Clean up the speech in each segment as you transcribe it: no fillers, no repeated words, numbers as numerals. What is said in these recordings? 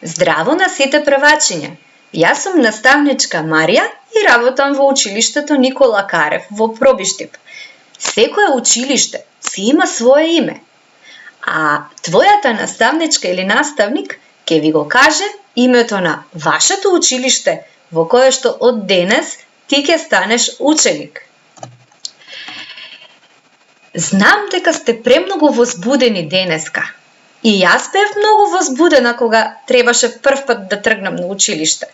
Здраво на сите првачиња! Јас сум наставничка Марија и работам во училиштето Никола Карев во Пробиштип. Секое училиште си има свое име, а твојата наставничка или наставник ќе ви го каже името на вашето училиште во кое што од денес ти ќе станеш ученик. Знам дека сте премногу возбудени денеска. И јас бев многу возбудена кога требаше првпат да тргнам на училиште.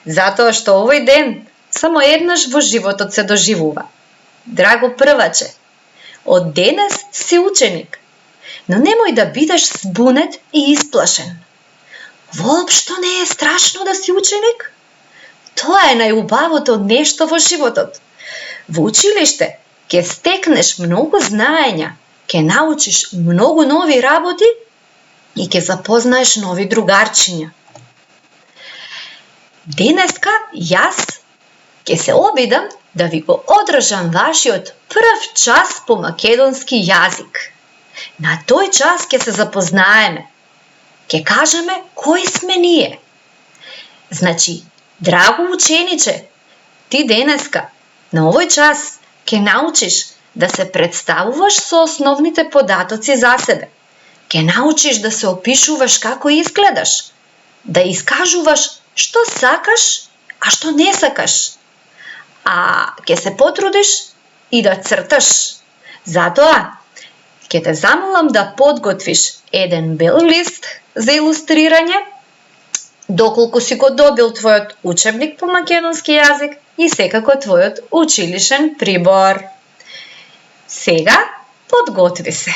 Затоа што овој ден само еднаш во животот се доживува. Драго прваче, од денес си ученик, но немој да бидеш збунет и исплашен. Воопшто не е страшно да си ученик. Тоа е најубавото нешто во животот. Во училиште ќе стекнеш многу знаења, ќе научиш многу нови работи и ќе запознаеш нови другарчиња. Денеска јас ќе се обидам да ви го одржам вашиот прв час по македонски јазик. На тој час ќе се запознаеме. Ќе кажеме кои сме ние. Значи, драго учениче, ти денеска на овој час ќе научиш да се представуваш со основните податоци за себе. Ќе научиш да се опишуваш како изгледаш, да искажуваш што сакаш, а што не сакаш. А ќе се потрудиш и да црташ. Затоа ќе те замолам да подготвиш еден бел лист за илустрирање, доколку си го добил твојот учебник по македонски јазик и секако твојот училишен прибор. Сега подготви се.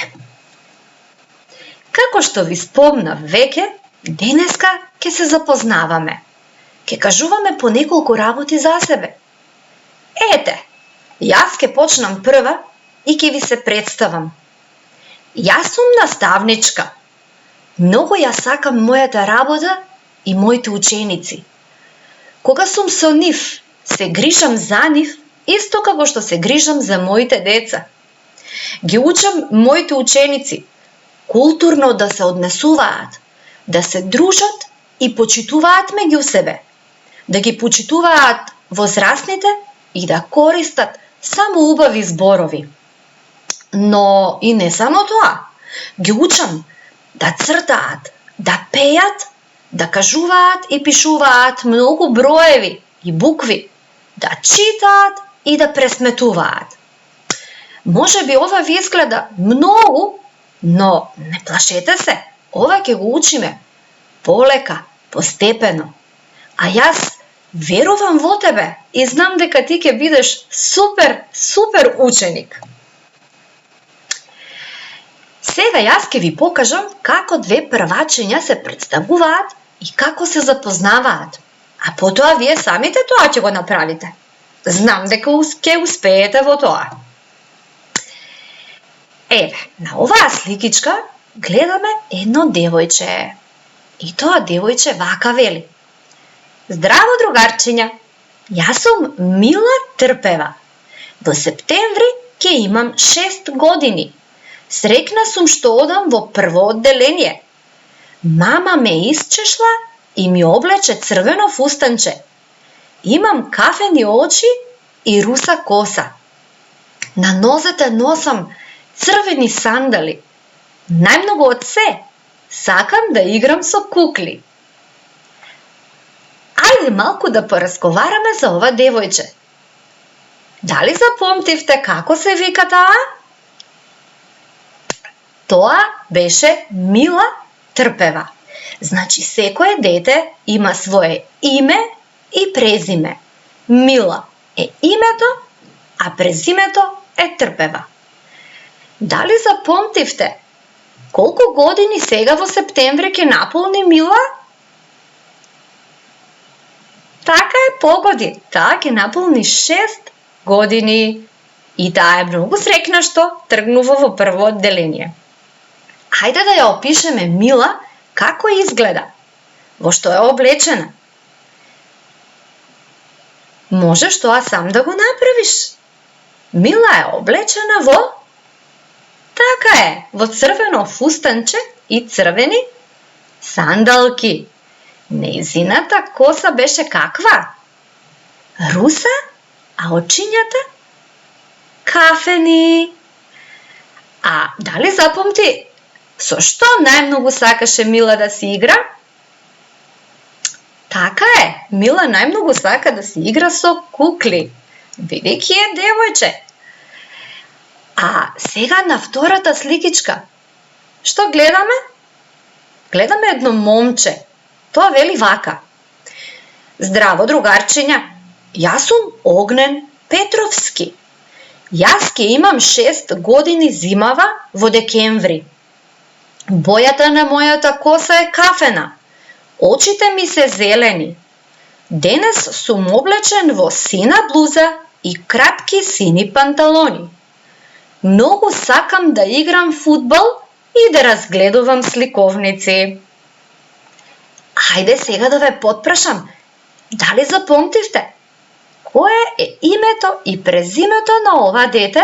Како што ви спомнав веќе, денеска ќе се запознаваме. Ќе кажуваме по неколку работи за себе. Ете, јас ќе почнам прва и ќе ви се представам. Јас сум наставничка. Многу ја сакам мојата работа и моите ученици. Кога сум со нив, се грижам за нив, исто како што се грижам за моите деца. Ги учам моите ученици културно да се однесуваат, да се дружат и почитуваат меѓу себе, да ги почитуваат возрастните и да користат само убави зборови. Но и не само тоа. Ги учам да цртаат, да пеат, да кажуваат и пишуваат многу броеви и букви, да читаат и да пресметуваат. Може би ова ви изгледа многу, но не плашете се, ова ќе го учиме полека, постепено. А јас верувам во тебе и знам дека ти ќе бидеш супер ученик. Сега јас ќе ви покажам како две првачиња се представуваат и како се запознаваат. А потоа вие самите тоа ќе го направите. Знам дека ќе успеете во тоа. Еве, на оваа сликичка гледаме едно девојче. И тоа девојче вака вели: Здраво, другарчиња! Јас сум Мила Трпева. Во септември ќе имам 6 години. Срекна сум што одам во прво одделение. Мама ме исчешла и ми облече црвено фустанче. Имам кафени очи и руса коса. На нозете носам црвени сандали. Најмногу од се сакам да играм со кукли. Ајде малку да поразговараме за ова девојче. Дали запомтивте како се вика таа? Тоа беше Мила Трпева. Значи, секое дете има свое име и презиме. Мила е името, а презимето е Трпева. Дали запомтивте колку години сега во септември ќе наполни Мила? Така е, погоди, таа ќе наполни 6 години и таа е многу срекна што тргнува во прво одделение. Хајде да ја опишеме Мила како изгледа, во што е облечена. Можеш тоа сам да го направиш. Мила е облечена во... Така е, во црвено фустанче и црвени Сандалки. Нејзината коса беше каква? Руса, а очињата? Кафени. А дали запомти со што најмногу сакаше Мила да си игра? Така е, Мила најмногу сака да си игра со кукли, бидејќи е девојче. А сега на втората сликичка, што гледаме? Гледаме едно момче. Тоа вели вака: Здраво, другарчиња, јас сум Огнен Петровски. Јас ке имам 6 години зимава во декември. Бојата на мојата коса е кафена. Очите ми се зелени. Денес сум облечен во сина блуза и кратки сини панталони. Многу сакам да играм фудбал и да разгледувам сликовници. Хајде сега да ве потпрашам, дали запомтивте? Кое е името и презимето на ова дете?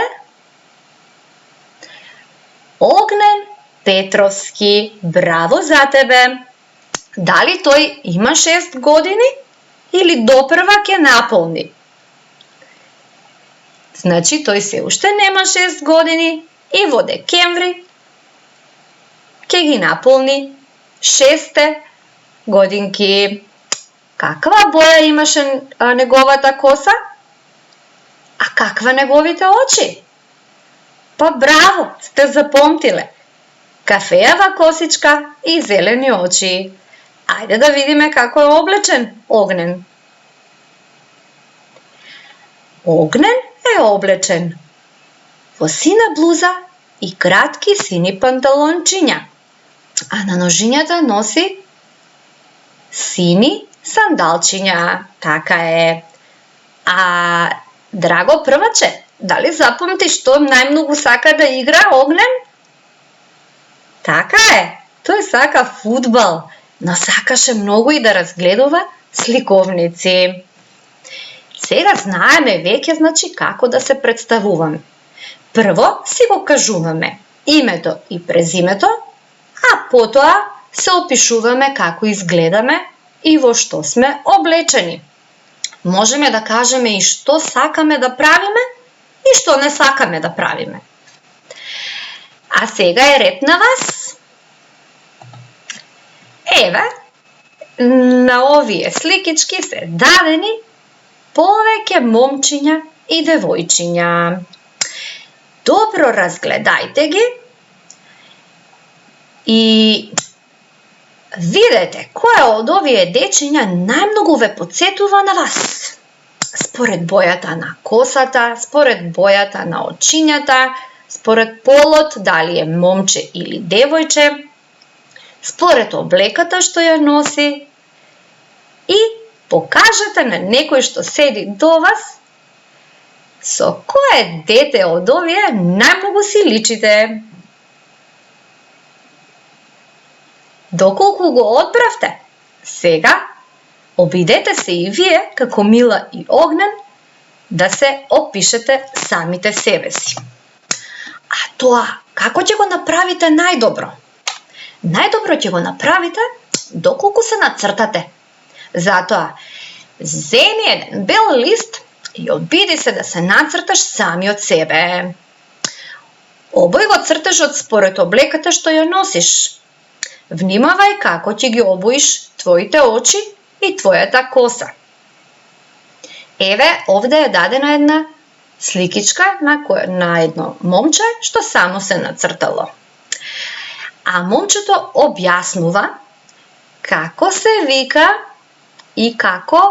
Огнен Петровски, браво за тебе! Дали тој има 6 години или допрва ќе наполни? Значи тој се уште нема 6 години и во декември ќе ги наполни 6 годинки. Каква боја имаше неговата коса? А каква неговите очи? Па браво, сте запомтиле. Кафеава косичка и зелени очи. Ајде да видиме како е облечен Огнен. Огнен е облечен во сина блуза и кратки сини панталончиња, а на ножињата носи сини сандалчиња. Така е. А драго прваче, дали запомти што најмногу сака да игра Огнен? Така е. Тој сака фудбал, но сакаше многу и да разгледува сликовници. Сега знаеме веќе, значи, како да се представуваме. Прво си го кажуваме името и презимето, а потоа се опишуваме како изгледаме и во што сме облечени. Можеме да кажеме и што сакаме да правиме и што не сакаме да правиме. А сега е ред на вас. Еве, на овие сликички се дадени повеќе момчиња и девојчиња. Добро разгледајте ги и видете која од овие дечиња најмногу ве потсетува на вас. Според бојата на косата, според бојата на очињата, според полот, дали е момче или девојче, според облеката што ја носи, и покажете на некој што седи до вас со кое дете од овие најмногу си личите. Доколку го одбравте, сега обидете се и вие, како Мила и Огнен, да се опишете самите себе си. А тоа, како ќе го направите најдобро? Најдобро ќе го направите доколку се нацртате. Затоа, земи еден бел лист и обиди се да се нацрташ самиот себе. Обој го цртежот според облеката што ја носиш. Внимавај како ќе ги обоиш твоите очи и твојата коса. Еве, овде е дадена една сликичка на едно момче што само се нацртало. А момчето објаснува како се вика и како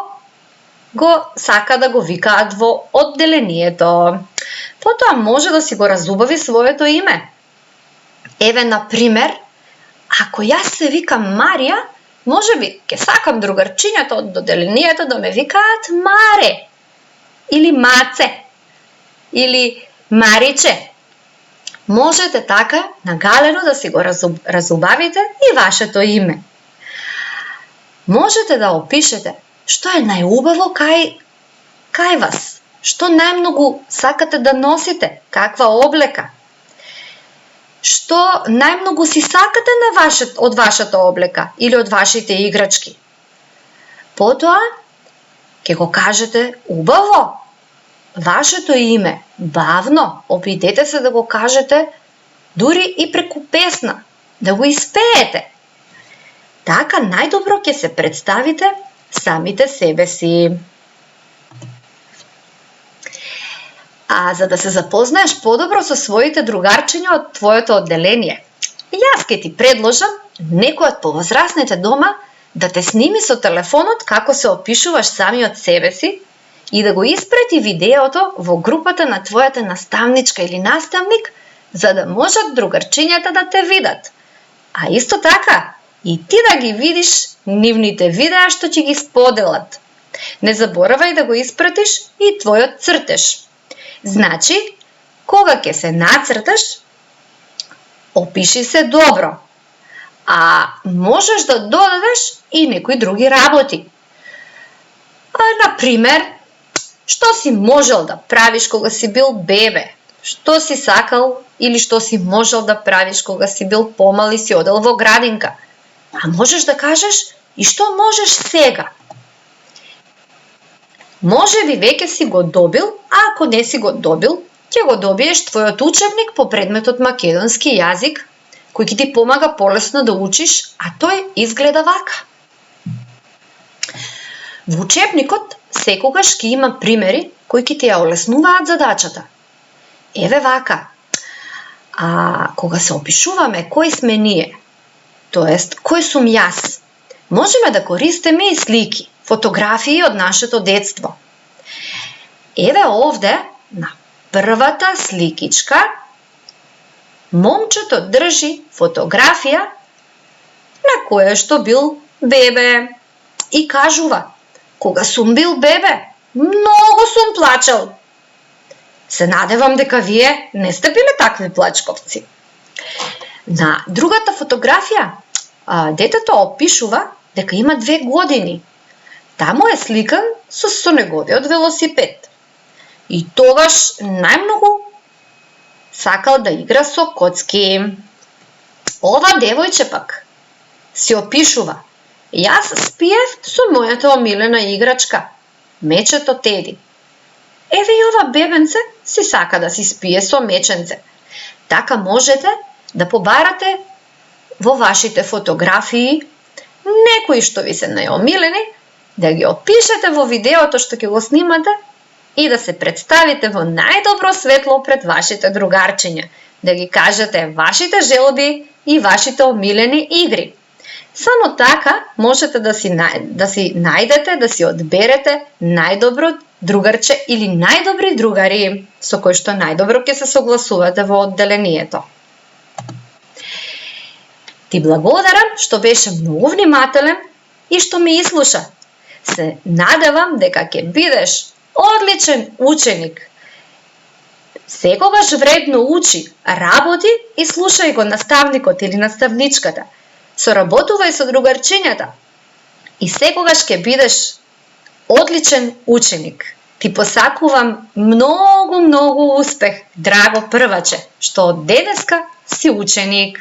го сака да го викаат во одделението. Потоа може да си го разубави своето име. Еве, например, ако јас се викам Марија, можеби ќе сакам другарчињата од одделението да ме викаат Маре, или Маце, или Мариче. Можете така нагалено да си го разубавите и вашето име. Можете да опишете што е најубаво кај вас, што најмногу сакате да носите, каква облека. што најмногу си сакате од вашата облека или од вашите играчки. Потоа, ќе го кажете убаво, вашето име, бавно, обидете се да го кажете, дури и преку песна, да го испеете. Така најдобро ќе се представите самите себе си. А за да се запознаеш подобро со своите другарчиња од твоето одделение, јас ќе ти предложам некој од повозрасните дома да те сними со телефонот како се опишуваш самиот себе си и да го испрети видеото во групата на твојата наставничка или наставник, за да можат другарчињата да те видат. А исто така, и ти да ги видиш нивните видеа што ќе ги споделат. Не заборавај да го испратиш и твојот цртеж. Значи, кога ќе се нацрташ, опиши се добро, а можеш да додадеш и некои други работи. Например, што си можел да правиш кога си бил бебе, што си сакал или што си можел да правиш кога си бил помал и си одел во градинка. А можеш да кажеш и што можеш сега. Може би веќе си го добил, а ако не си го добил, ќе го добиеш твојот учебник по предметот македонски јазик, кој ќе ти помага полесно да учиш, а тој изгледа вака. Во учебникот секогаш ќе има примери кои ќе ти ја олеснуваат задачата. Еве вака. А кога се опишуваме кој сме ние, тоест кој сум јас, можеме да користиме и слики, фотографии од нашето детство. Еве овде, на првата сликичка, момчето држи фотографија на која што бил бебе и кажува: кога сум бил бебе, многу сум плачал. Се надевам дека вие не сте биле такви плачковци. На другата фотографија, детето опишува дека има 2 години. Таму е сликан со неговиот велосипед. И тогаш најмногу сакал да игра со коцки. Ова девојче пак си опишува: јас спиев со мојата омилена играчка, мечето Теди. Еве и ова бебенце си сака да си спие со меченце. Така можете да побарате во вашите фотографии некои што ви се најомилени, да ги опишете во видеото што ќе го снимате и да се представите во најдобро светло пред вашите другарчиња, да ги кажете вашите желби и вашите омилени игри. Само така можете да си најдете, да си одберете најдобро другарче или најдобри другари со кои што најдобро ќе се согласувате во одделението. Ти благодарам што беше многу внимателен и што ме изслуша. Се надевам дека ќе бидеш одличен ученик. Секогаш вредно учи, работи и слушај го наставникот или наставничката. Соработувај со другарчињата и секогаш ќе бидеш одличен ученик. Ти посакувам многу успех, драго прваче, што од денеска си ученик.